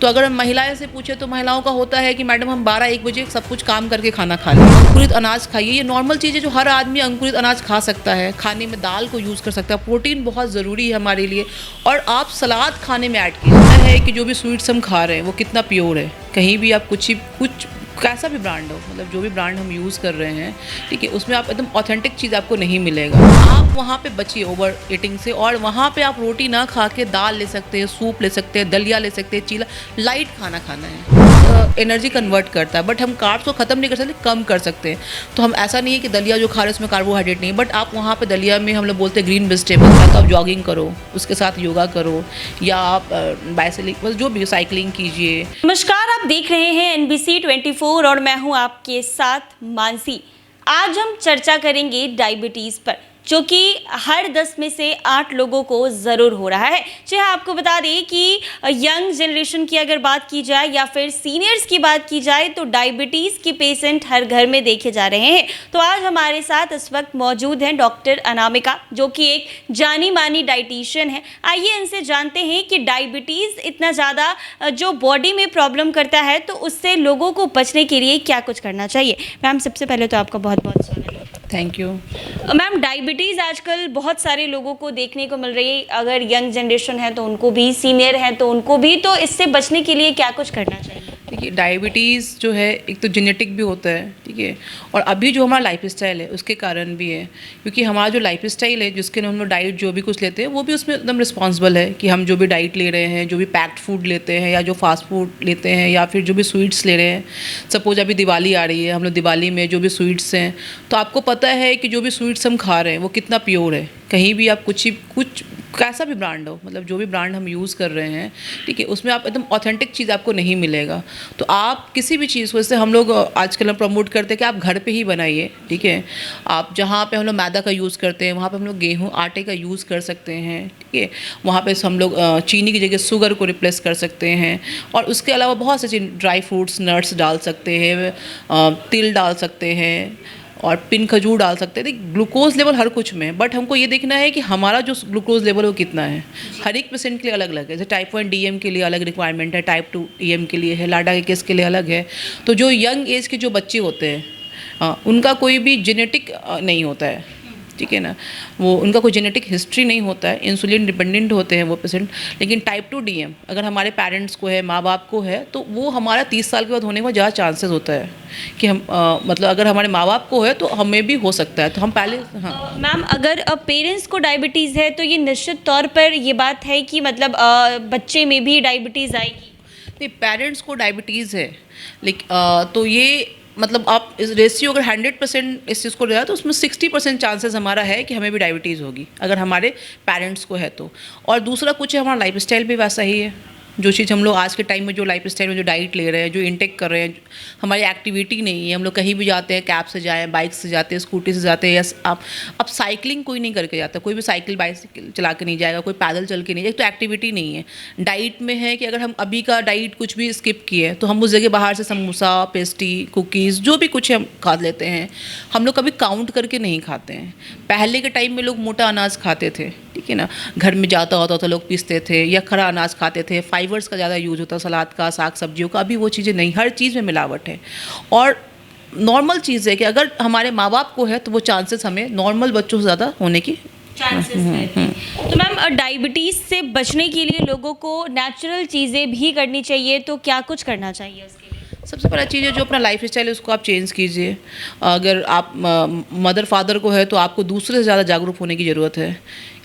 तो अगर हम महिलाएं से पूछे तो महिलाओं का होता है कि मैडम हम 12-1 बजे सब कुछ काम करके खाना खा लें। अंकुरित अनाज खाइए, ये नॉर्मल चीज़ है जो हर आदमी अंकुरित अनाज खा सकता है। खाने में दाल को यूज़ कर सकता है, प्रोटीन बहुत ज़रूरी है हमारे लिए। और आप सलाद खाने में ऐड कीजिए है कि जो भी स्वीट्स हम खा रहे हैं वो कितना प्योर है। कहीं भी आप कुछ कैसा भी ब्रांड हो, मतलब जो भी ब्रांड हम यूज़ कर रहे हैं, ठीक है, उसमें आप एकदम ऑथेंटिक चीज़ आपको नहीं मिलेगा। आप वहाँ पे बचिए ओवर ईटिंग से, और वहाँ पे आप रोटी ना खा के दाल ले सकते हैं, सूप ले सकते हैं, दलिया ले सकते हैं, चीला लाइट खाना खाना है। एनर्जी कन्वर्ट करता है, बट हम कार्ब्स को ख़त्म नहीं कर सकते, कम कर सकते हैं। तो हम ऐसा नहीं है कि दलिया जो खा रहे हैं उसमें कार्बोहाइड्रेट नहीं है, बट आप वहाँ पे दलिया में हम लोग बोलते हैं ग्रीन वेजिटेबल, या तो आप जॉगिंग करो, उसके साथ योगा करो, या आप बाइसिकल बस जो भी साइकिलिंग कीजिए। नमस्कार, आप देख रहे हैं NBC 24 और मैं हूं आपके साथ मानसी। आज हम चर्चा करेंगे डायबिटीज़ पर, जो कि हर 10 में से 8 लोगों को ज़रूर हो रहा है। चाहे आपको बता दें कि यंग जनरेशन की अगर बात की जाए या फिर सीनियर्स की बात की जाए तो डायबिटीज़ के पेशेंट हर घर में देखे जा रहे हैं। तो आज हमारे साथ इस वक्त मौजूद हैं डॉक्टर अनामिका, जो कि एक जानी मानी डाइटिशियन है। आइए इनसे जानते हैं कि डायबिटीज़ इतना ज़्यादा जो बॉडी में प्रॉब्लम करता है, तो उससे लोगों को बचने के लिए क्या कुछ करना चाहिए। मैम, सबसे पहले तो आपका बहुत बहुत स्वागत है। Thank you. मैम, डायबिटीज़ आजकल बहुत सारे लोगों को देखने को मिल रही है। अगर यंग जनरेशन है तो उनको भी, सीनियर है तो उनको भी, तो इससे बचने के लिए क्या कुछ करना चाहिए? देखिए, डायबिटीज़ जो है एक तो जेनेटिक भी होता है, ठीक है, और अभी जो हमारा लाइफस्टाइल है उसके कारण भी है। क्योंकि हमारा जो लाइफस्टाइल है, जिसके हम लोग डाइट जो भी कुछ लेते हैं वो भी उसमें एकदम रिस्पॉन्सिबल है कि हम जो भी डाइट ले रहे हैं, जो भी पैक्ड फूड लेते हैं या जो फास्ट फूड लेते हैं या फिर जो भी स्वीट्स ले रहे हैं। सपोज अभी दिवाली आ रही है, हम लोग दिवाली में जो भी स्वीट्स हैं, तो आपको पता है कि जो भी स्वीट्स हम खा रहे हैं वो कितना प्योर है। कहीं भी आप कुछ कैसा भी ब्रांड हो, मतलब जो भी ब्रांड हम यूज़ कर रहे हैं, ठीक है, उसमें आप एकदम ऑथेंटिक चीज़ आपको नहीं मिलेगा। तो आप किसी भी चीज़ को, जैसे हम लोग आजकल हम प्रमोट करते हैं कि आप घर पे ही बनाइए, ठीक है। आप जहाँ पे हम लोग मैदा का यूज़ करते हैं वहाँ पे हम लोग गेहूँ आटे का यूज़ कर सकते हैं, ठीक है। वहाँ पे हम लोग चीनी की जगह शुगर को रिप्लेस कर सकते हैं, और उसके अलावा बहुत से चीज़, ड्राई फ्रूट्स, नट्स डाल सकते हैं, तिल डाल सकते हैं, और पिन खजूर डाल सकते हैं। ग्लूकोज लेवल हर कुछ में, बट हमको ये देखना है कि हमारा जो ग्लूकोज लेवल वो कितना है। हर एक पेशेंट के लिए अलग अलग है। जैसे टाइप 1 DM के लिए अलग रिक्वायरमेंट है, टाइप 2 EM के लिए है, लाडा के केस के लिए अलग है। तो जो यंग एज के जो बच्चे होते हैं उनका कोई भी जेनेटिक नहीं होता है, ठीक है ना, वो उनका कोई जेनेटिक हिस्ट्री नहीं होता है, इंसुलिन डिपेंडेंट होते हैं वो पेशेंट। लेकिन टाइप 2 DM अगर हमारे पेरेंट्स को है, माँ बाप को है, तो वो हमारा 30 साल के बाद होने का ज़्यादा चांसेस होता है कि हम मतलब अगर हमारे माँ बाप को है तो हमें भी हो सकता है। तो हम पहले मैम, अगर पेरेंट्स को डायबिटीज़ है तो ये निश्चित तौर पर ये बात है कि मतलब बच्चे में भी डायबिटीज़ आएगी? नहीं, पेरेंट्स को डायबिटीज़ है, लेकिन तो ये मतलब आप इस रेशियो अगर 100% इस चीज़ को लिया तो उसमें 60% चांसेस हमारा है कि हमें भी डायबिटीज़ होगी अगर हमारे पेरेंट्स को है तो। और दूसरा कुछ है, हमारा लाइफस्टाइल भी वैसा ही है। जो चीज़ हम लोग आज के टाइम में जो लाइफस्टाइल में जो डाइट ले रहे हैं, जो इंटेक कर रहे हैं, हमारी एक्टिविटी नहीं है। हम लोग कहीं भी जाते हैं, कैब से जाएँ, बाइक से जाते हैं, स्कूटी से जाते हैं, या आप साइकिलिंग कोई नहीं करके जाता, कोई भी साइकिल बाइसिकल चला के नहीं जाएगा, कोई पैदल चल के नहीं जाएगा। तो एक्टिविटी नहीं है। डाइट में है कि अगर हम अभी का डाइट कुछ भी स्किप किए तो हम उस जगह बाहर से समोसा, पेस्ट्री, कुकीज़ जो भी कुछ हम खा लेते हैं। हम लोग कभी काउंट करके नहीं खाते हैं। पहले के टाइम में लोग मोटा अनाज खाते थे, ठीक है ना, घर में जाता होता तो लोग पीसते थे या खरा अनाज खाते थे। फाइबर्स का ज़्यादा यूज होता, सलाद का, साग सब्जियों का। अभी वो चीज़ें नहीं, हर चीज़ में मिलावट है। और नॉर्मल चीज़ है कि अगर हमारे माँ बाप को है तो वो चांसेस हमें नॉर्मल बच्चों से ज़्यादा होने की चांसेस रहते हैं। तो मैम, डायबिटीज़ से बचने के लिए लोगों को नेचुरल चीज़ें भी करनी चाहिए, तो क्या कुछ करना चाहिए उसके लिए? सबसे पहला चीज़ है जो अपना लाइफ स्टाइल है उसको आप चेंज कीजिए। अगर आप मदर फादर को है तो आपको दूसरे से ज़्यादा जागरूक होने की ज़रूरत है।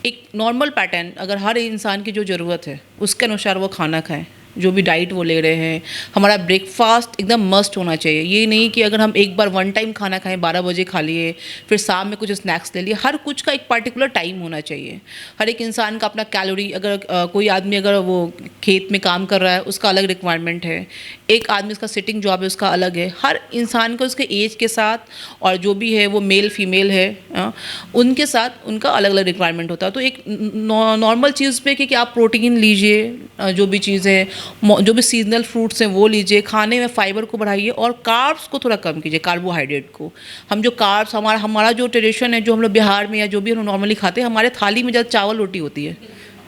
एक नॉर्मल पैटर्न, अगर हर इंसान की जो ज़रूरत है उसके अनुसार वो खाना खाएं। जो भी डाइट वो ले रहे हैं, हमारा ब्रेकफास्ट एकदम मस्ट होना चाहिए। ये नहीं कि अगर हम एक बार वन टाइम खाना खाएं, 12 बजे खा लिए, फिर शाम में कुछ स्नैक्स ले लिए। हर कुछ का एक पर्टिकुलर टाइम होना चाहिए। हर एक इंसान का अपना कैलोरी, अगर कोई आदमी अगर वो खेत में काम कर रहा है उसका अलग रिक्वायरमेंट है, एक आदमी उसका सिटिंग जॉब है उसका अलग है। हर इंसान को उसके एज के साथ, और जो भी है वो मेल फीमेल है उनके साथ उनका अलग अलग रिक्वायरमेंट होता है। तो एक नॉर्मल चीज़ पे कि आप प्रोटीन लीजिए, जो भी चीज़ है, जो भी सीजनल फ्रूट्स हैं वो लीजिए, खाने में फाइबर को बढ़ाइए, और कार्ब्स को थोड़ा कम कीजिए, कार्बोहाइड्रेट को। हम जो कार्ब्स, हमारा जो ट्रेडिशन है, जो हम लोग बिहार में या जो भी हम नॉर्मली खाते हैं, हमारे थाली में ज़्यादा चावल रोटी होती है,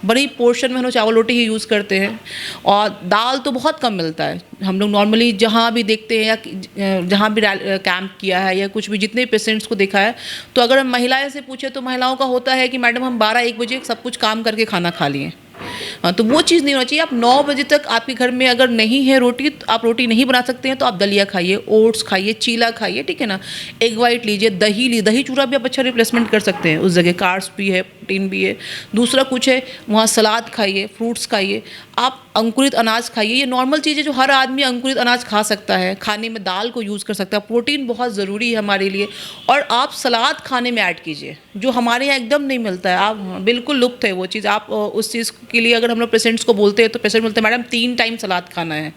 बड़ी पोर्शन में हम लोग चावल रोटी ही यूज़ करते हैं, और दाल तो बहुत कम मिलता है। हम लोग नॉर्मली जहाँ भी देखते हैं या जहाँ भी कैंप किया है या कुछ भी जितने पेशेंट्स को देखा है, तो अगर हम महिलाएं से पूछे तो महिलाओं का होता है कि मैडम हम 12-1 बजे सब कुछ काम करके खाना खा लिए। हाँ, तो वो चीज़ नहीं होना चाहिए। आप 9 बजे तक आपके घर में अगर नहीं है रोटी, तो आप रोटी नहीं बना सकते हैं तो आप दलिया खाइए, ओट्स खाइए, चीला खाइए, ठीक है ना। एग वाइट लीजिए, दही लीजिए, दही चूड़ा भी आप अच्छा रिप्लेसमेंट कर सकते हैं, उस जगह कार्ब्स भी है, प्रोटीन भी है। दूसरा कुछ है वहाँ सलाद खाइए, फ्रूट्स खाइए, आप अंकुरित अनाज खाइए। ये नॉर्मल चीज़ है जो हर आदमी अंकुरित अनाज खा सकता है, खाने में दाल को यूज़ कर सकता है। प्रोटीन बहुत ज़रूरी है हमारे लिए। और आप सलाद खाने में ऐड कीजिए, जो हमारे यहाँ एकदम नहीं मिलता है। आप बिल्कुल लुप्त है वो चीज़। आप उस चीज़ के लिए अगर हम लोग पेशेंट्स को बोलते हैं तो पेशेंट बोलते हैं मैडम 3 टाइम सलाद खाना है।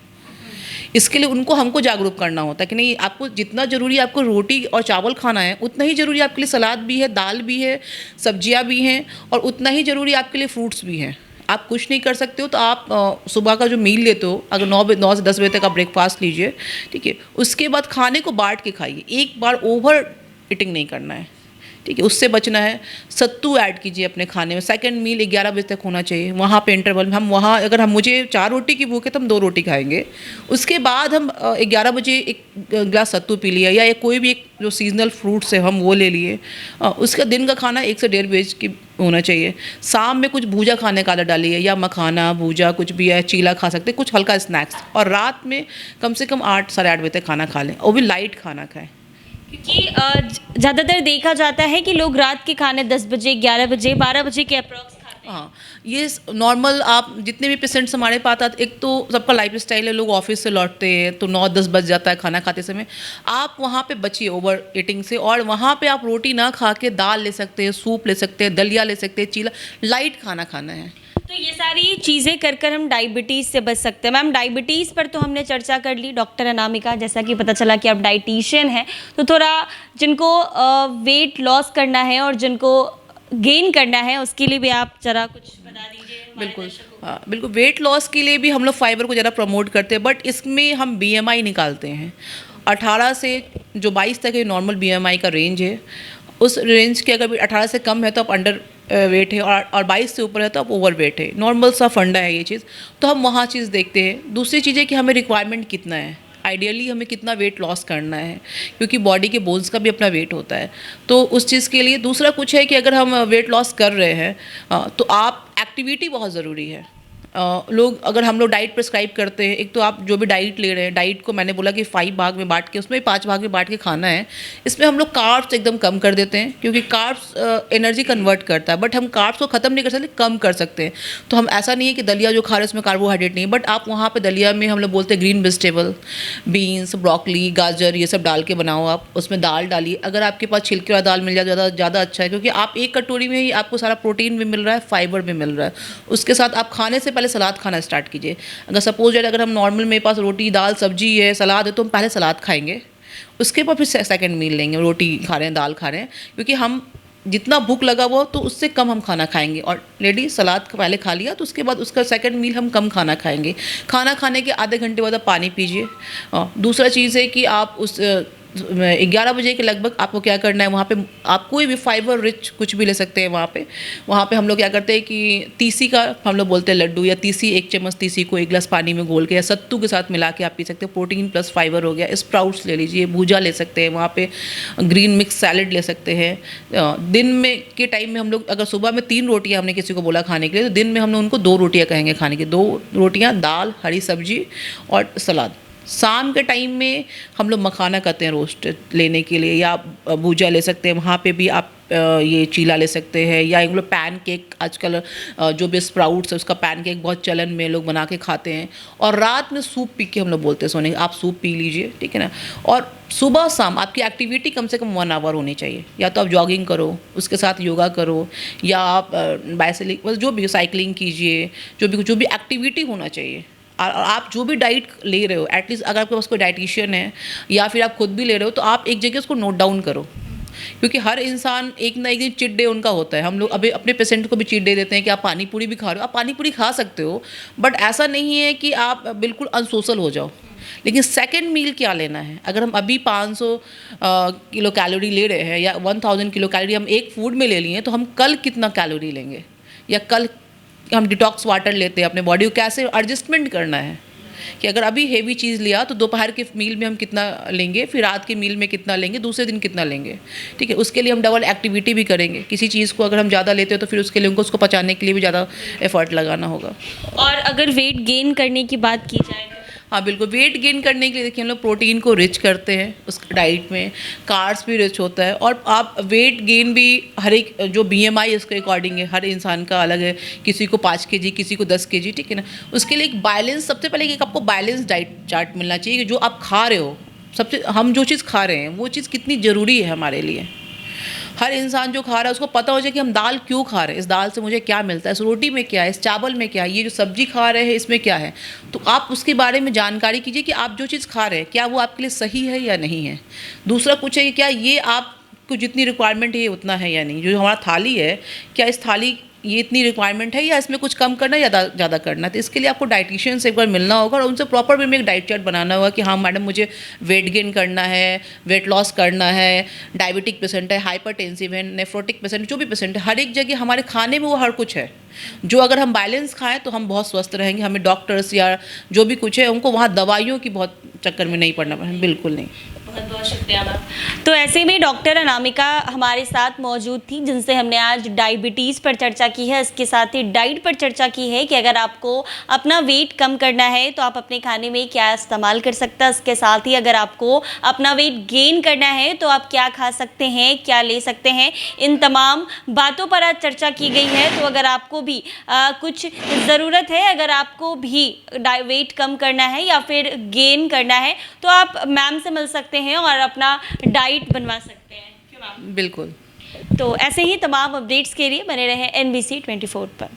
इसके लिए उनको हमको जागरूक करना होता है कि नहीं, आपको जितना ज़रूरी है आपको रोटी और चावल खाना है, उतना ही ज़रूरी आपके लिए सलाद भी है, दाल भी है, सब्जियां भी हैं, और उतना ही ज़रूरी आपके लिए फ्रूट्स भी हैं। आप कुछ नहीं कर सकते हो तो आप सुबह का जो मील लेते हो, अगर 9 से 10 बजे तक आप ब्रेकफास्ट लीजिए, ठीक है। उसके बाद खाने को बांट के खाइए, एक बार ओवर ईटिंग नहीं करना है, ठीक है, उससे बचना है। सत्तू ऐड कीजिए अपने खाने में। सेकंड मील 11 बजे तक होना चाहिए। वहाँ पे इंटरवल में हम वहाँ अगर हम मुझे 4 रोटी की भूख है तो हम 2 रोटी खाएंगे। उसके बाद हम 11 बजे एक गिलास सत्तू पी लिया, या कोई भी एक जो सीजनल फ्रूट्स है हम वो ले लिए। उसका दिन का खाना 1 से 1.5 बजे की होना चाहिए। शाम में कुछ भूजा खाने का आदत डालिए, या मखाना भूजा कुछ भी है, चीला खा सकते हैं, कुछ हल्का स्नैक्स। और रात में कम से कम 8 साढ़े 8 बजे तक खाना खा लें, और भी लाइट खाना खाएं। क्योंकि ज़्यादातर देखा जाता है कि लोग रात के खाने 10 बजे, 11 बजे, 12 बजे के अप्रॉक्स खाते हैं। हाँ, ये नॉर्मल आप जितने भी पेशेंट्स हमारे पास आते, एक तो सबका लाइफ स्टाइल है, लोग ऑफिस से लौटते हैं तो 9-10 बज जाता है खाना खाते समय। आप वहाँ पे बचिए ओवर ईटिंग से, और वहाँ पे आप रोटी ना खा के दाल ले सकते हैं, सूप ले सकते हैं, दलिया ले सकते हैं, चीला, लाइट खाना खाना है। तो ये सारी चीज़ें कर कर हम डायबिटीज़ से बच सकते हैं। मैम, डायबिटीज़ पर तो हमने चर्चा कर ली। डॉक्टर अनामिका, जैसा कि पता चला कि आप डाइटिशियन हैं, तो थोड़ा जिनको वेट लॉस करना है और जिनको गेन करना है, उसके लिए भी आप ज़रा कुछ बता दीजिए हमारे बिल्कुल, दर्शकों को। हाँ बिल्कुल। वेट लॉस के लिए भी हम लोग फाइबर को ज़्यादा प्रमोट करते हैं, बट इसमें हम बीएमआई निकालते हैं। 18 से जो 22 तक है नॉर्मल बीएमआई का रेंज है। उस रेंज के अगर 18 से कम है तो आप अंडर वेट है, और 22 से ऊपर है तो आप ओवर वेट है। नॉर्मल सा फंडा है ये चीज़, तो हम वहाँ चीज़ देखते हैं। दूसरी चीज़ है कि हमें रिक्वायरमेंट कितना है, आइडियली हमें कितना वेट लॉस करना है, क्योंकि बॉडी के बोन्स का भी अपना वेट होता है। तो उस चीज़ के लिए दूसरा कुछ है कि अगर हम वेट लॉस कर रहे हैं तो आप एक्टिविटी बहुत ज़रूरी है। लोग अगर हम लोग डाइट प्रिस्क्राइब करते हैं, एक तो आप जो भी डाइट ले रहे हैं, डाइट को मैंने बोला कि 5 भाग में बांट के, उसमें 5 भाग में बांट के खाना है। इसमें हम लोग कार्ब्स एकदम कम कर देते हैं, क्योंकि कार्ब्स एनर्जी कन्वर्ट करता है, बट हम कार्ब्स को ख़त्म नहीं कर सकते, कम कर सकते हैं। तो हम ऐसा नहीं है कि दलिया जो खा रहे हैं उसमें कार्बोहाइड्रेट नहीं है, बट आप वहाँ पर दलिया में हम लोग बोलते हैं ग्रीन वेजिटेबल, बीन्स, ब्रोकली, गाजर, ये सब डाल के बनाओ। आप उसमें दाल डालिए, अगर आपके पास छिलके वाला दाल मिल जाए ज़्यादा अच्छा है, क्योंकि आप एक कटोरी में ही आपको सारा प्रोटीन भी मिल रहा है, फाइबर भी मिल रहा है। उसके साथ आप खाने से पहले सलाद खाना स्टार्ट कीजिए। अगर सपोज दैट अगर हम नॉर्मल मेरे पास रोटी दाल सब्जी है, सलाद है, तो हम पहले सलाद खाएंगे, उसके बाद फिर सेकंड मील लेंगे। रोटी खा रहे हैं, दाल खा रहे हैं, क्योंकि हम जितना भूख लगा हुआ तो उससे कम हम खाना खाएंगे। और लेडी सलाद पहले खा लिया तो उसके बाद उसका सेकंड मील हम कम खाना खाएंगे। खाना खाने के आधे घंटे बाद आप पानी पीजिए। दूसरा चीज़ है कि आप उस 11 बजे के लगभग आपको क्या करना है, वहाँ पे आप कोई भी फाइबर रिच कुछ भी ले सकते हैं। वहाँ पे हम लोग क्या करते हैं कि तीसी का हम लोग बोलते हैं लड्डू, या तीसी 1 चम्मच तीसी को 1 गिलास पानी में घोल के या सत्तू के साथ मिला के आप पी सकते हैं। प्रोटीन प्लस फाइबर हो गया। स्प्राउट्स ले लीजिए, भूजा ले सकते हैं, वहाँ पे ग्रीन मिक्स सैलड ले सकते हैं। दिन में के टाइम में हम लोग अगर सुबह में 3 रोटियाँ हमने किसी को बोला खाने के लिए, तो दिन में हम लोग उनको 2 रोटियाँ कहेंगे खाने की। 2 रोटियाँ, दाल, हरी सब्जी और सलाद। शाम के टाइम में हम लोग मखाना कहते हैं रोस्ट लेने के लिए, या भूजा ले सकते हैं। वहाँ पे भी आप ये चीला ले सकते हैं, या एक लोग पैन केक आजकल जो भी स्प्राउट्स है उसका पैन केक बहुत चलन में लोग बना के खाते हैं। और रात में सूप पी के हम लोग बोलते हैं सोने, आप सूप पी लीजिए, ठीक है ना। और सुबह शाम आपकी एक्टिविटी कम से कम 1 आवर होनी चाहिए। या तो आप जॉगिंग करो, उसके साथ योगा करो, या आप बाइसिकल जो भी साइकिलिंग कीजिए, जो भी एक्टिविटी होना चाहिए। और आप जो भी डाइट ले रहे हो, एटलीस्ट अगर आपके पास कोई डाइटिशियन है या फिर आप खुद भी ले रहे हो, तो आप एक जगह उसको नोट डाउन करो, क्योंकि हर इंसान एक ना एक दिन चीट डे उनका होता है। हम लोग अभी अपने पेशेंट को भी चीट डे देते हैं कि आप पानी पूरी भी खा रहे हो, आप पानी पूरी खा सकते हो, बट ऐसा नहीं है कि आप बिल्कुल अनसोशल हो जाओ। लेकिन सेकंड मील क्या लेना है, अगर हम अभी 500 किलो कैलोरी ले रहे हैं, या 1000 किलो कैलोरी हम एक फूड में ले लिए, तो हम कल कितना कैलोरी लेंगे, या कल हम डिटॉक्स वाटर लेते हैं, अपने बॉडी को कैसे एडजस्टमेंट करना है कि अगर अभी हेवी चीज़ लिया तो दोपहर के मील में हम कितना लेंगे, फिर रात के मील में कितना लेंगे, दूसरे दिन कितना लेंगे, ठीक है। उसके लिए हम डबल एक्टिविटी भी करेंगे। किसी चीज़ को अगर हम ज़्यादा लेते हो तो फिर उसके लिए उनको उसको पचाने के लिए भी ज़्यादा एफर्ट लगाना होगा। और अगर वेट गेन करने की बात की जाए तो हाँ बिल्कुल, वेट गेन करने के लिए देखिए हम लोग प्रोटीन को रिच करते हैं उस डाइट में, कार्ब्स भी रिच होता है, और आप वेट गेन भी हर एक जो BMI उसके अकॉर्डिंग है, हर इंसान का अलग है, किसी को 5 kg, किसी को 10 kg, ठीक है ना। उसके लिए एक बैलेंस, सबसे पहले एक आपको बैलेंस डाइट चार्ट मिलना चाहिए कि जो आप खा रहे हो, सबसे हम जो चीज़ खा रहे हैं वो चीज़ कितनी ज़रूरी है हमारे लिए। हर इंसान जो खा रहा है उसको पता हो जाए कि हम दाल क्यों खा रहे हैं, इस दाल से मुझे क्या मिलता है, इस रोटी में क्या है, इस चावल में क्या है, ये जो सब्जी खा रहे हैं इसमें क्या है। तो आप उसके बारे में जानकारी कीजिए कि आप जो चीज़ खा रहे हैं क्या वो आपके लिए सही है या नहीं है। दूसरा कुछ है कि क्या ये आपको जितनी रिक्वायरमेंट है ये उतना है या नहीं। जो हमारा थाली है, क्या इस थाली ये इतनी रिक्वायरमेंट है या इसमें कुछ कम करना या ज़्यादा करना है। तो इसके लिए आपको डाइटिशियन से एक बार मिलना होगा और उनसे प्रॉपर वे में एक डाइट चार्ट बनाना होगा कि हाँ मैडम मुझे वेट गेन करना है, वेट लॉस करना है, डायबिटिक पेशेंट है, हाइपरटेंसिव है, नेफ्रोटिक पेशेंट, जो भी पेशेंट है, हर एक जगह हमारे खाने में वो हर कुछ है। जो अगर हम बैलेंस खाएं तो हम बहुत स्वस्थ रहेंगे। हमें डॉक्टर्स या जो भी कुछ है उनको वहाँ दवाइयों की बहुत चक्कर में नहीं पड़ना पड़े, बिल्कुल नहीं। बहुत बहुत शुक्रिया मैम। तो ऐसे में डॉक्टर अनामिका हमारे साथ मौजूद थी जिनसे हमने आज डायबिटीज़ पर चर्चा की है, इसके साथ ही डाइट पर चर्चा की है कि अगर आपको अपना वेट कम करना है तो आप अपने खाने में क्या इस्तेमाल कर सकते हैं, इसके साथ ही अगर आपको अपना वेट गेन करना है तो आप क्या खा सकते हैं, क्या ले सकते हैं, इन तमाम बातों पर आज चर्चा की गई है। तो अगर आपको भी कुछ ज़रूरत है, अगर आपको भी वेट कम करना है या फिर गेन करना है तो आप मैम से मिल सकते हैं और अपना डाइट बनवा सकते हैं, क्यों मैम? बिल्कुल। तो ऐसे ही तमाम अपडेट्स के लिए बने रहें NBC 24 पर।